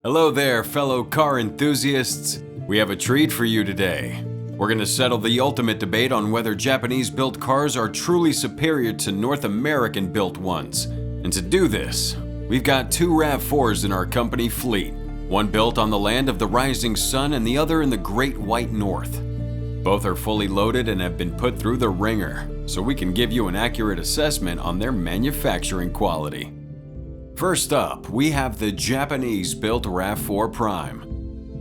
Hello there, fellow car enthusiasts. We have a treat for you today. We're going to settle the ultimate debate on whether Japanese-built cars are truly superior to North American-built ones. And to do this, we've got two Rav4s in our company fleet, one built on the land of the rising sun and the other in the Great White North. Both are fully loaded and have been put through the wringer, so we can give you an accurate assessment on their manufacturing quality. First up, we have the Japanese-built Rav4 Prime.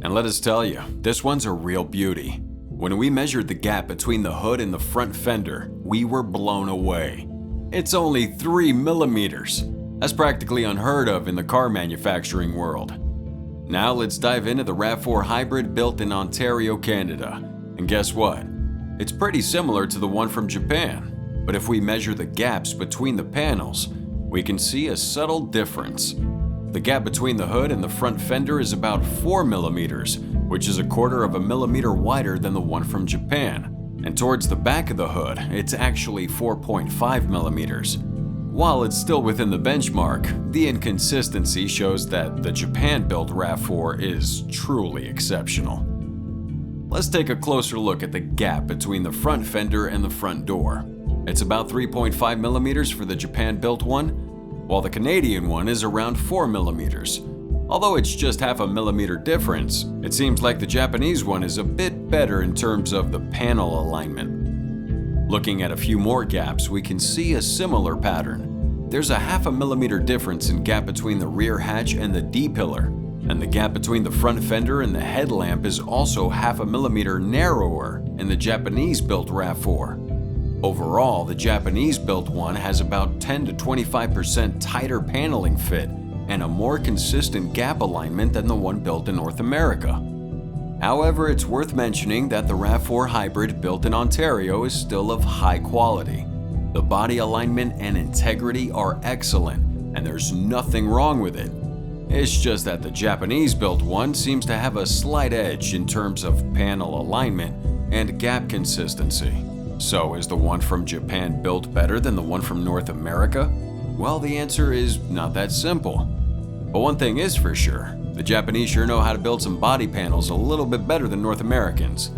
And let us tell you, this one's a real beauty. When we measured the gap between the hood and the front fender, we were blown away. It's only 3 millimeters. That's practically unheard of in the car manufacturing world. Now let's dive into the Rav4 Hybrid built in Ontario, Canada. And guess what? It's pretty similar to the one from Japan. But if we measure the gaps between the panels, we can see a subtle difference. The gap between the hood and the front fender is about 4 millimeters, which is a quarter of a millimeter wider than the one from Japan. And towards the back of the hood, it's actually 4.5 millimeters. While it's still within the benchmark, the inconsistency shows that the Japan-built Rav4 is truly exceptional. Let's take a closer look at the gap between the front fender and the front door. It's about 3.5 millimeters for the Japan-built one, while the Canadian one is around 4 millimeters. Although it's just half a millimeter difference, it seems like the Japanese one is a bit better in terms of the panel alignment. Looking at a few more gaps, we can see a similar pattern. There's a half a millimeter difference in gap between the rear hatch and the D-pillar, and the gap between the front fender and the headlamp is also half a millimeter narrower in the Japanese-built Rav4. Overall, the Japanese-built one has about 10 to 25% tighter paneling fit and a more consistent gap alignment than the one built in North America. However, it's worth mentioning that the Rav4 Hybrid built in Ontario is still of high quality. The body alignment and integrity are excellent, and there's nothing wrong with it. It's just that the Japanese-built one seems to have a slight edge in terms of panel alignment and gap consistency. So is the one from Japan built better than the one from North America? Well, the answer is not that simple. But one thing is for sure, the Japanese sure know how to build some body panels a little bit better than North Americans.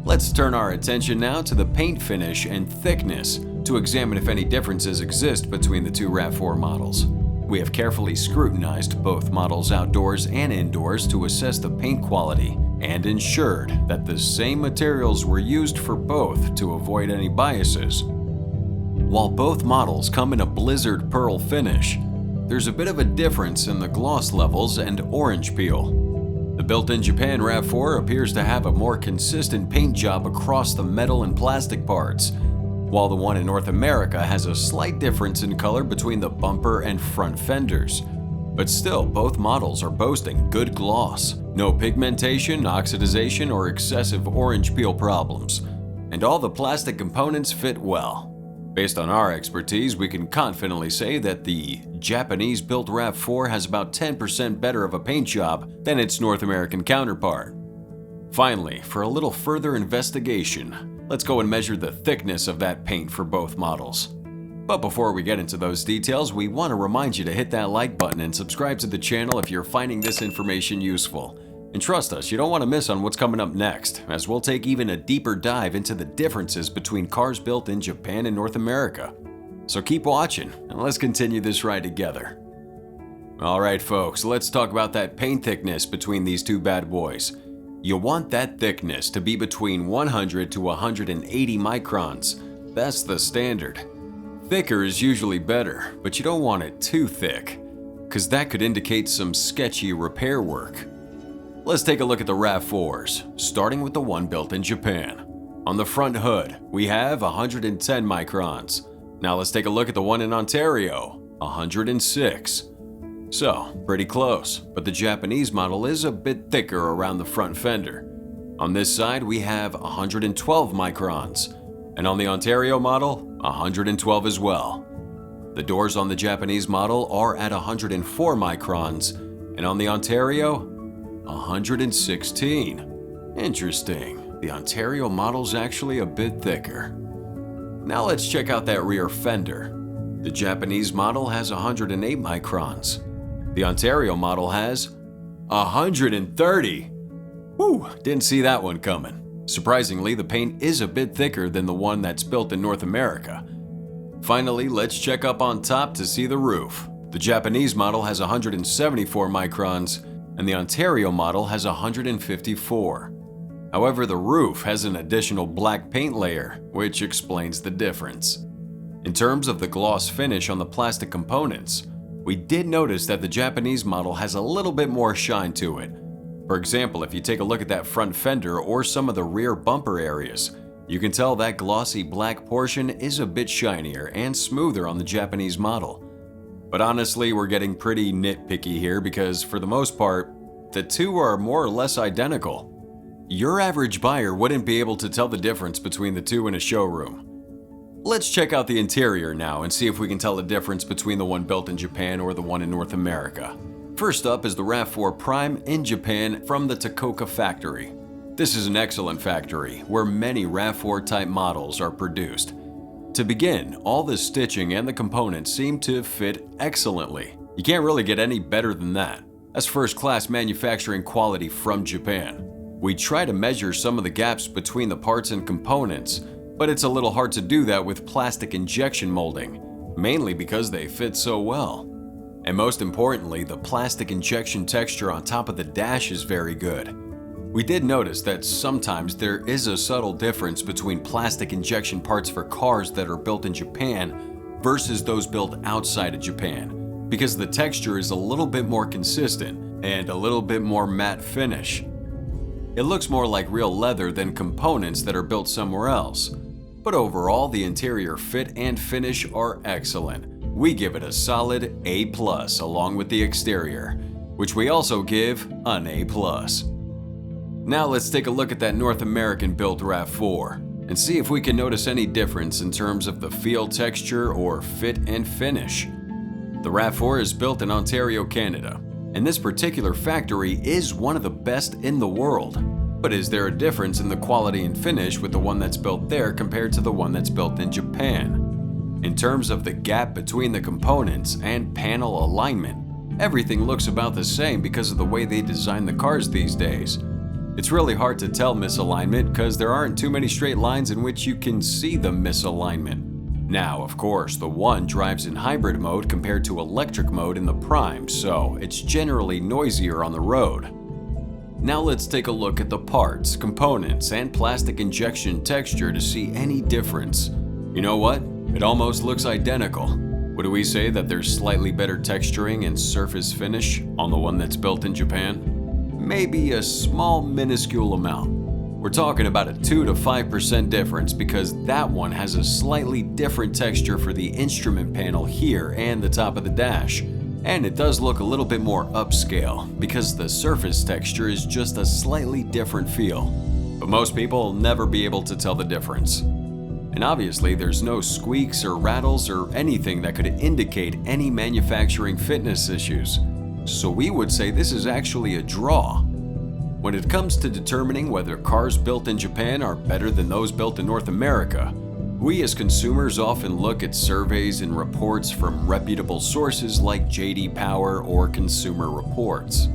Let's turn our attention now to the paint finish and thickness to examine if any differences exist between the two Rav4 models. We have carefully scrutinized both models outdoors and indoors to assess the paint quality and ensured that the same materials were used for both to avoid any biases. While both models come in a blizzard pearl finish, there's a bit of a difference in the gloss levels and orange peel. The built-in Japan Rav4 appears to have a more consistent paint job across the metal and plastic parts, while the one in North America has a slight difference in color between the bumper and front fenders. But still, both models are boasting good gloss, no pigmentation, oxidization, or excessive orange peel problems, and all the plastic components fit well. Based on our expertise, we can confidently say that the Japanese-built Rav4 has about 10% better of a paint job than its North American counterpart. Finally, for a little further investigation, let's go and measure the thickness of that paint for both models. But before we get into those details, we want to remind you to hit that like button and subscribe to the channel if you're finding this information useful. And trust us, you don't want to miss on what's coming up next, as we'll take even a deeper dive into the differences between cars built in Japan and North America. So keep watching, and let's continue this ride together. Alright folks, let's talk about that paint thickness between these two bad boys. You want that thickness to be between 100 to 180 microns. That's the standard. Thicker is usually better, but you don't want it too thick, because that could indicate some sketchy repair work. Let's take a look at the Rav4s, starting with the one built in Japan. On the front hood, we have 110 microns. Now let's take a look at the one in Ontario, 106. So, pretty close, but the Japanese model is a bit thicker around the front fender. On this side, we have 112 microns, and on the Ontario model, 112 as well. The doors on the Japanese model are at 104 microns, and on the Ontario, 116. Interesting, the Ontario model's actually a bit thicker. Now let's check out that rear fender. The Japanese model has 108 microns. The Ontario model has 130! Whew, didn't see that one coming. Surprisingly, the paint is a bit thicker than the one that's built in North America. Finally, let's check up on top to see the roof. The Japanese model has 174 microns, and the Ontario model has 154. However, the roof has an additional black paint layer, which explains the difference. In terms of the gloss finish on the plastic components, we did notice that the Japanese model has a little bit more shine to it. For example, if you take a look at that front fender or some of the rear bumper areas, you can tell that glossy black portion is a bit shinier and smoother on the Japanese model. But honestly, we're getting pretty nitpicky here because for the most part, the two are more or less identical. Your average buyer wouldn't be able to tell the difference between the two in a showroom. Let's check out the interior now and see if we can tell the difference between the one built in Japan or the one in North America. First up is the Rav4 Prime in Japan from the Takaoka factory. This is an excellent factory where many Rav4 type models are produced. To begin, all the stitching and the components seem to fit excellently. You can't really get any better than that. That's first-class manufacturing quality from Japan. We try to measure some of the gaps between the parts and components, but it's a little hard to do that with plastic injection molding, mainly because they fit so well. And most importantly, the plastic injection texture on top of the dash is very good. We did notice that sometimes there is a subtle difference between plastic injection parts for cars that are built in Japan versus those built outside of Japan, because the texture is a little bit more consistent and a little bit more matte finish. It looks more like real leather than components that are built somewhere else. But overall, the interior fit and finish are excellent. We give it a solid A+ along with the exterior, which we also give an A+. Now let's take a look at that North American built Rav4 and see if we can notice any difference in terms of the feel, texture, or fit and finish. The Rav4 is built in Ontario, Canada, and this particular factory is one of the best in the world. But is there a difference in the quality and finish with the one that's built there compared to the one that's built in Japan? In terms of the gap between the components and panel alignment, everything looks about the same because of the way they design the cars these days. It's really hard to tell misalignment because there aren't too many straight lines in which you can see the misalignment. Now, of course, the one drives in hybrid mode compared to electric mode in the Prime, so it's generally noisier on the road. Now let's take a look at the parts, components, and plastic injection texture to see any difference. You know what? It almost looks identical. Would we say that there's slightly better texturing and surface finish on the one that's built in Japan? Maybe a small minuscule amount. We're talking about a 2 to 5% difference because that one has a slightly different texture for the instrument panel here and the top of the dash. And it does look a little bit more upscale because the surface texture is just a slightly different feel. But most people will never be able to tell the difference. And obviously there's no squeaks or rattles or anything that could indicate any manufacturing fitness issues. So we would say this is actually a draw. When it comes to determining whether cars built in Japan are better than those built in North America, we as consumers often look at surveys and reports from reputable sources like JD Power or Consumer Reports.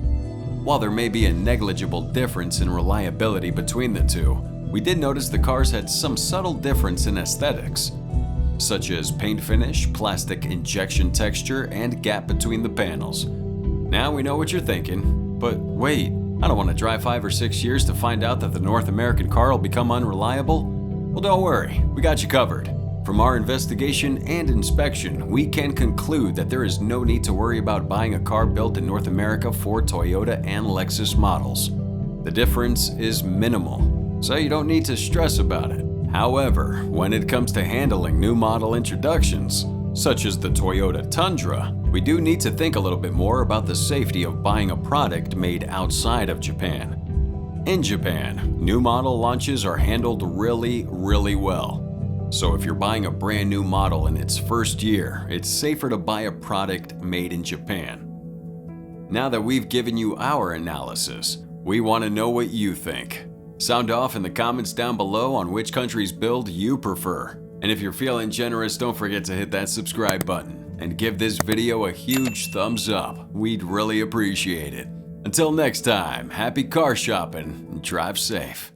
While there may be a negligible difference in reliability between the two, we did notice the cars had some subtle difference in aesthetics, such as paint finish, plastic injection texture, and gap between the panels. Now we know what you're thinking, but wait, I don't want to drive 5 or 6 years to find out that the North American car will become unreliable? Well, don't worry, we got you covered. From our investigation and inspection, we can conclude that there is no need to worry about buying a car built in North America for Toyota and Lexus models. The difference is minimal, so you don't need to stress about it. However, when it comes to handling new model introductions, such as the Toyota Tundra, we do need to think a little bit more about the safety of buying a product made outside of Japan. In Japan, new model launches are handled really well. So if you're buying a brand new model in its first year, it's safer to buy a product made in Japan. Now that we've given you our analysis, we want to know what you think. Sound off in the comments down below on which country's build you prefer. And if you're feeling generous, don't forget to hit that subscribe button and give this video a huge thumbs up. We'd really appreciate it. Until next time, happy car shopping and drive safe.